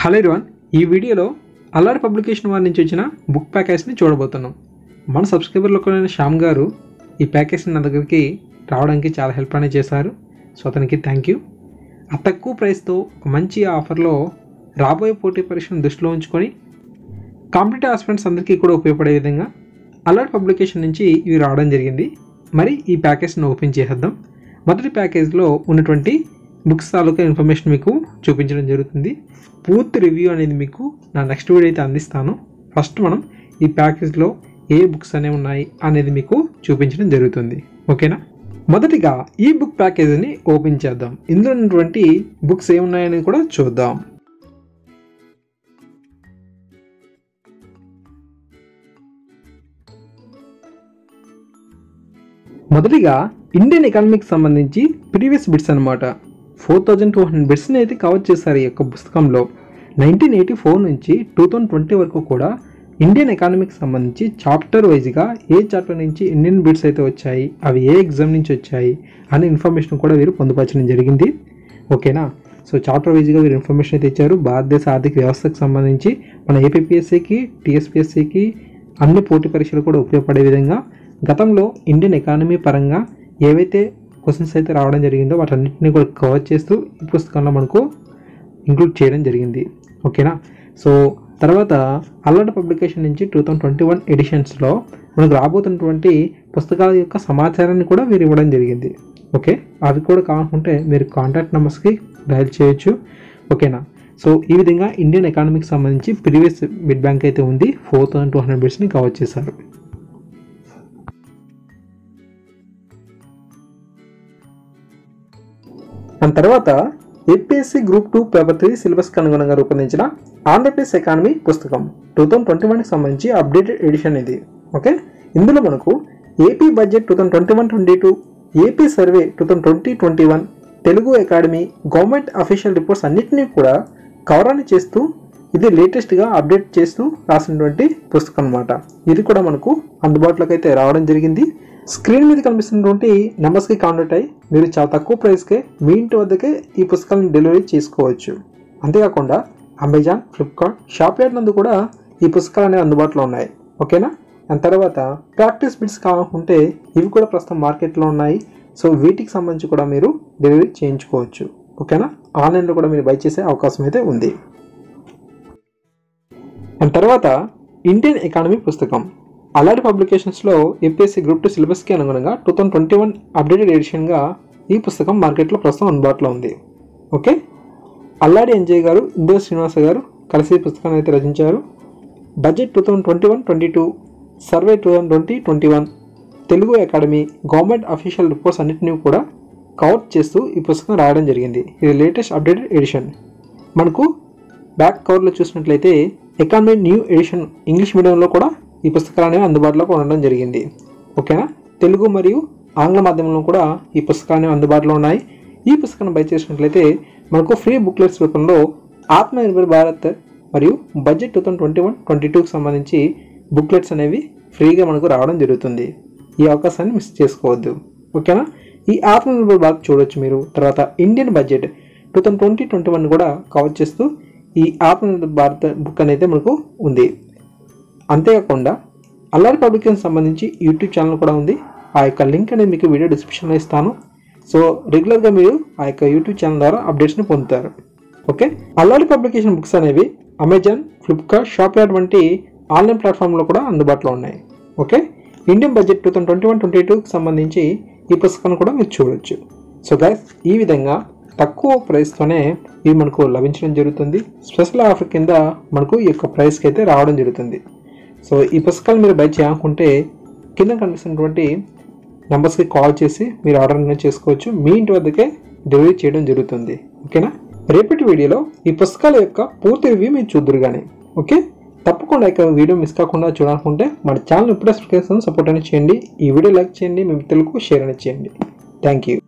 Hello everyone, ఈ వీడియోలో అల్లాడి publication వారి నుంచి వచ్చిన బుక్ ప్యాకేజ్ని చూడబోతున్నాం. మన సబ్స్క్రైబర్లో కూడా శ్యామ్ గారు ఈ ప్యాకేజ్ని నా దగ్గరికి రావడానికి చాలా హెల్ప్ అనేది చేశారు. సో అతనికి థ్యాంక్ యూ. ఆ తక్కువ ప్రైస్తో ఒక మంచి ఆఫర్లో రాబోయే పోటీ పరీక్షను దృష్టిలో ఉంచుకొని కాంపిటేటివ్ ఆస్పిరెంట్స్ అందరికీ కూడా ఉపయోగపడే విధంగా అల్లాడి పబ్లికేషన్ నుంచి ఇవి రావడం జరిగింది. మరి ఈ ప్యాకేజ్ని ఓపెన్ చేసేద్దాం. మొదటి ప్యాకేజ్లో ఉన్నటువంటి బుక్స్ తాలూకా ఇన్ఫర్మేషన్ మీకు చూపించడం జరుగుతుంది. పూర్తి రివ్యూ అనేది మీకు నా నెక్స్ట్ వీడియో అయితే అందిస్తాను. ఫస్ట్ మనం ఈ ప్యాకేజ్లో ఏ బుక్స్ అనేవి ఉన్నాయి అనేది మీకు చూపించడం జరుగుతుంది. ఓకేనా? మొదటిగా ఈ బుక్ ప్యాకేజీని ఓపెన్ చేద్దాం. ఇందులో ఉన్నటువంటి బుక్స్ ఏమున్నాయని కూడా చూద్దాం. మొదటిగా ఇండియన్ ఎకానమీకి సంబంధించి ప్రీవియస్ బిట్స్ అనమాట. 4200 బిట్స్ని అయితే కవర్ చేశారు ఈ యొక్క పుస్తకంలో. 1984 నుంచి 2020 వరకు కూడా ఇండియన్ ఎకానమీకి సంబంధించి చాప్టర్ వైజ్గా ఏ చాప్టర్ నుంచి ఇండియన్ బిట్స్ అయితే వచ్చాయి, అవి ఏ ఎగ్జామ్ నుంచి వచ్చాయి అనే ఇన్ఫర్మేషన్ కూడా వీరు పొందుపరచడం జరిగింది. ఓకేనా? సో చాప్టర్ వైజ్గా వీరు ఇన్ఫర్మేషన్ అయితే ఇచ్చారు. భారతదేశ ఆర్థిక వ్యవస్థకు సంబంధించి మన ఏపీపీఎస్సీకి, టీఎస్పీఎస్సీకి అన్ని పోటీ పరీక్షలు కూడా ఉపయోగపడే విధంగా గతంలో ఇండియన్ ఎకానమీ పరంగా ఏవైతే క్వశ్చన్స్ అయితే రావడం జరిగిందో వాటన్నిటిని కూడా కవర్ చేస్తూ ఈ పుస్తకంలో మనకు ఇంక్లూడ్ చేయడం జరిగింది. ఓకేనా? సో తర్వాత అల్లాడి పబ్లికేషన్ నుంచి 2021 ఎడిషన్స్లో మనకు రాబోతున్నటువంటి పుస్తకాల యొక్క సమాచారాన్ని కూడా వీరు ఇవ్వడం జరిగింది. ఓకే, అవి కూడా కావాలనుకుంటే మీరు కాంటాక్ట్ నెంబర్స్కి డయల్ చేయొచ్చు. ఓకేనా? సో ఈ విధంగా ఇండియన్ ఎకానమీకి సంబంధించి ప్రీవియస్ బిడ్ బ్యాంక్ అయితే ఉంది. 4200 బిట్స్ని కవర్ చేశారు. దాని తర్వాత ఏపీఎస్సీ గ్రూప్ 2 పేపర్ 3 సిలబస్కి అనుగుణంగా రూపొందించిన ఆంధ్రప్రదేశ్ ఎకానమీ పుస్తకం 2021కి సంబంధించి అప్డేటెడ్ ఎడిషన్ ఇది. ఓకే, ఇందులో మనకు AP budget 2021-22, AP survey 2020-21, Telugu academy, government official reports అన్నింటినీ కూడా కవర్ చేస్తూ ఇది లేటెస్ట్గా అప్డేట్ చేస్తూ రాసినటువంటి పుస్తకం అనమాట. ఇది కూడా మనకు అందుబాటులోకి అయితే రావడం జరిగింది. స్క్రీన్ మీద కనిపిస్తున్నటువంటి నెంబర్స్కి కాంటాక్ట్ అయ్యి మీరు చాలా తక్కువ ప్రైస్కే మీ ఇంటి వద్దకే ఈ పుస్తకాలను డెలివరీ చేసుకోవచ్చు. అంతేకాకుండా అమెజాన్, ఫ్లిప్కార్ట్, షాప్యార్డ్ నందు కూడా ఈ పుస్తకాలు అనేవి అందుబాటులో ఉన్నాయి. ఓకేనా? దాని తర్వాత ప్రాక్టీస్ బిట్స్ కావాలనుకుంటే ఇవి కూడా ప్రస్తుతం మార్కెట్లో ఉన్నాయి. సో వీటికి సంబంధించి కూడా మీరు డెలివరీ చేయించుకోవచ్చు. ఓకేనా? ఆన్లైన్లో కూడా మీరు బై చేసే అవకాశం అయితే ఉంది. దాని తర్వాత ఇండియన్ ఎకానమీ పుస్తకం అల్లాడి పబ్లికేషన్స్లో ఏపీఎస్సీ గ్రూప్ 2 సిలబస్కి అనుగుణంగా 2021 అప్డేటెడ్ ఎడిషన్గా ఈ పుస్తకం మార్కెట్లో ప్రస్తుతం అందుబాటులో ఉంది. ఓకే, అల్లాడి ఎంజయ్ గారు, ఇందూర్ శ్రీనివాస గారు కలిసి ఈ పుస్తకాన్ని అయితే రచించారు. Budget 2021-22, survey 2020-21, Telugu academy, government official reports అన్నింటినీ కూడా కవర్ చేస్తూ ఈ పుస్తకం రాయడం జరిగింది. ఇది లేటెస్ట్ అప్డేటెడ్ ఎడిషన్. మనకు బ్యాక్ కవర్లో చూసినట్లయితే ఎకానమీ న్యూ ఎడిషన్ ఇంగ్లీష్ మీడియంలో కూడా ఈ పుస్తకాలు అనేవి అందుబాటులోకి ఉండడం జరిగింది. ఓకేనా? తెలుగు మరియు ఆంగ్ల మాధ్యమంలో కూడా ఈ పుస్తకాలు అనేవి అందుబాటులో ఉన్నాయి. ఈ పుస్తకాన్ని బై చేసినట్లయితే మనకు ఫ్రీ బుక్లెట్స్ రూపంలో ఆత్మనిర్భర్ భారత్ మరియు బడ్జెట్ 2021-22కి సంబంధించి బుక్లెట్స్ అనేవి ఫ్రీగా మనకు రావడం జరుగుతుంది. ఈ అవకాశాన్ని మిస్ చేసుకోవద్దు. ఓకేనా? ఈ ఆత్మనిర్భర్ భారత్ చూడొచ్చు మీరు. తర్వాత ఇండియన్ బడ్జెట్ 2020-21 కూడా కవర్ చేస్తూ ఈ ఆత్మనిర్భర్ భారత్ బుక్ అనేది మనకు ఉంది. అంతేకాకుండా అల్లాడి పబ్లికేషన్ సంబంధించి యూట్యూబ్ ఛానల్ కూడా ఉంది. ఆ యొక్క లింక్ అనేది మీకు వీడియో డిస్క్రిప్షన్లో ఇస్తాను. సో రెగ్యులర్గా మీరు ఆ యొక్క యూట్యూబ్ ఛానల్ ద్వారా అప్డేట్స్ని పొందుతారు. ఓకే, అల్లాడి పబ్లికేషన్ బుక్స్ అనేవి అమెజాన్, ఫ్లిప్కార్ట్, షాప్యార్డ్ వంటి ఆన్లైన్ ప్లాట్ఫామ్లో కూడా అందుబాటులో ఉన్నాయి. ఓకే, ఇండియన్ బడ్జెట్ 2021-22కి సంబంధించి ఈ పుస్తకాన్ని కూడా మీరు చూడవచ్చు. సో గైస్, ఈ విధంగా తక్కువ ప్రైస్తోనే ఇవి మనకు లభించడం జరుగుతుంది. స్పెషల్ ఆఫర్ కింద మనకు ఈ యొక్క ప్రైస్కి అయితే రావడం జరుగుతుంది. సో ఈ పుస్తకాలు మీరు బై చేయాలనుకుంటే కింద కనిపిస్తున్నటువంటి నెంబర్స్కి కాల్ చేసి మీరు ఆర్డర్ అనేది చేసుకోవచ్చు. మీ ఇంటి వద్దకే డెలివరీ చేయడం జరుగుతుంది. ఓకేనా? రేపటి వీడియోలో ఈ పుస్తకాల యొక్క పూర్తి రివ్యూ మీరు చూద్దరు కానీ. ఓకే, తప్పకుండా ఇక వీడియో మిస్ కాకుండా చూడాలనుకుంటే మన ఛానల్ ఇప్పుడే సబ్స్క్రైబ్ సపోర్ట్ అనేది చేయండి. ఈ వీడియో లైక్ చేయండి, మీ మిత్రులకు షేర్ అనేది చేయండి. Thank you.